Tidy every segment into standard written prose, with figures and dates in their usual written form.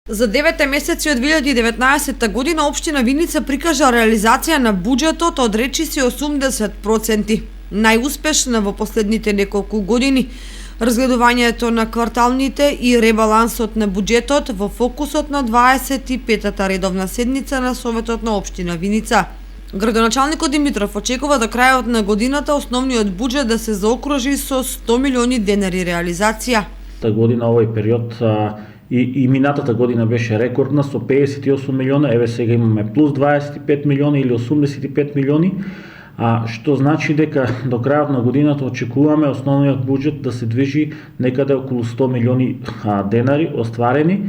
За 9 месеци од 2019 година општина Виница прикажа реализација на буџетот од речиси 80%, најуспешна во последните неколку години. Разгледувањето на кварталните и ребалансот на буџетот во фокусот на 25-та редовна седница на Советот на општина Виница. Градоначалникот Димитров очекува до крајот на годината основниот буџет да се заокружи со 100 милиони денари реализација. Та година овој период и минатата година беше рекордна со 58 милиона, еве сега имаме плюс 25 милиони или 85 милиони, што значи дека до крајот на годината очекуваме основниот буџет да се движи некаде околу 100 милиони денари остварени,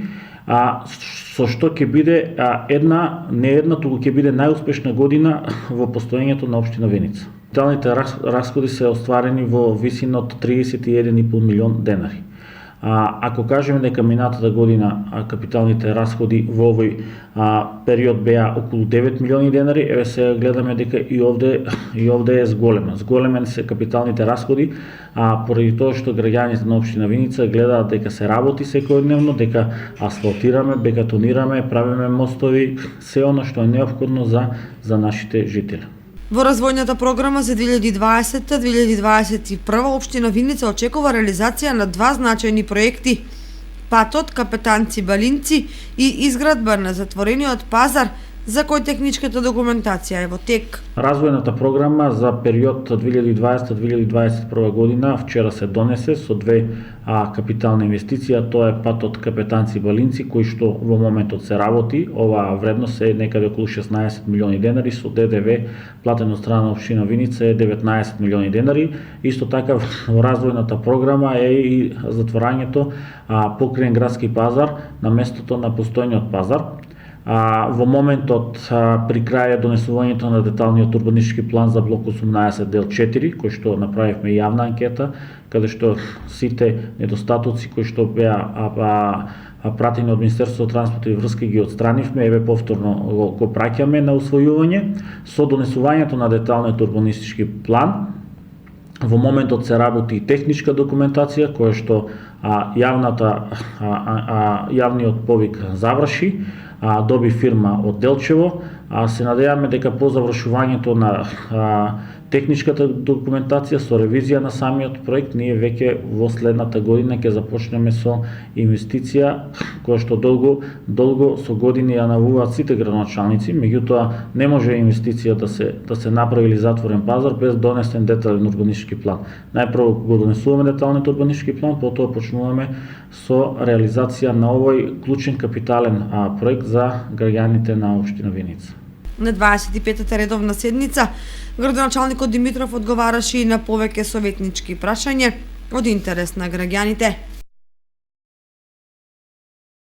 со што ќе биде не една, туку ќе биде најуспешна година во постоењето на општина Виница. Капиталните расходи се остварени во висина од 31,5 милион денари. Ако кажеме дека минатата година капиталните расходи во овој период беа околу 9 милиони денари, еве сега гледаме дека и овде е зголемен се капиталните расходи, поради тоа што граѓаните на општина Виница гледаат дека се работи секојдневно, дека асфалтираме, бекатонираме, правиме мостови, се она што е неопходно за нашите жители. Во развојната програма за 2020-2021 општина Виница очекува реализација на два значајни проекти: патот Капетанци-Балинци и изградба на затворениот пазар, за кој техничката документација е во тек. Развојната програма за период 2020-2021 година вчера се донесе со две капитални инвестиции, тоа е патот Капетанци-Балинци, кој што во моментот се работи. Оваа вредност е некаде околу 16 милиони денари, со ДДВ платено од страна на општина Виница е 19 милиони денари. Исто така во развојната програма е и затворањето покрај градски пазар на местото на постојниот пазар. Во моментот при крај донесувањето на деталниот урбанистички план за блок 18 дел 4, кој што направивме јавна анкета, каде што сите недостатоци кои што беа пратени од Министерството транспорт и врски ги отстранивме, еве повторно го праќаме на усвојување. Со донесувањето на деталниот урбанистички план во моментот се работи техничка документација која што јавниот повик заврши, доби фирма од Делчево. Се надеваме дека по завршувањето на техничката документација со ревизија на самиот проект, ние веќе во следната година ќе започнеме со инвестиција која што долго со години ја навуваат сите градоначалници, меѓутоа не може инвестиција да се направи или затворен пазар без донесен детален урбанистички план. Најпрво го донесуваме деталниот урбанистички план, потоа почнуваме со реализација на овој клучен капитален проект за граѓаните на општина Виница. На 25-та редовна седница, градоначалникот Димитров одговараше и на повеќе советнички прашања од интерес на граѓаните.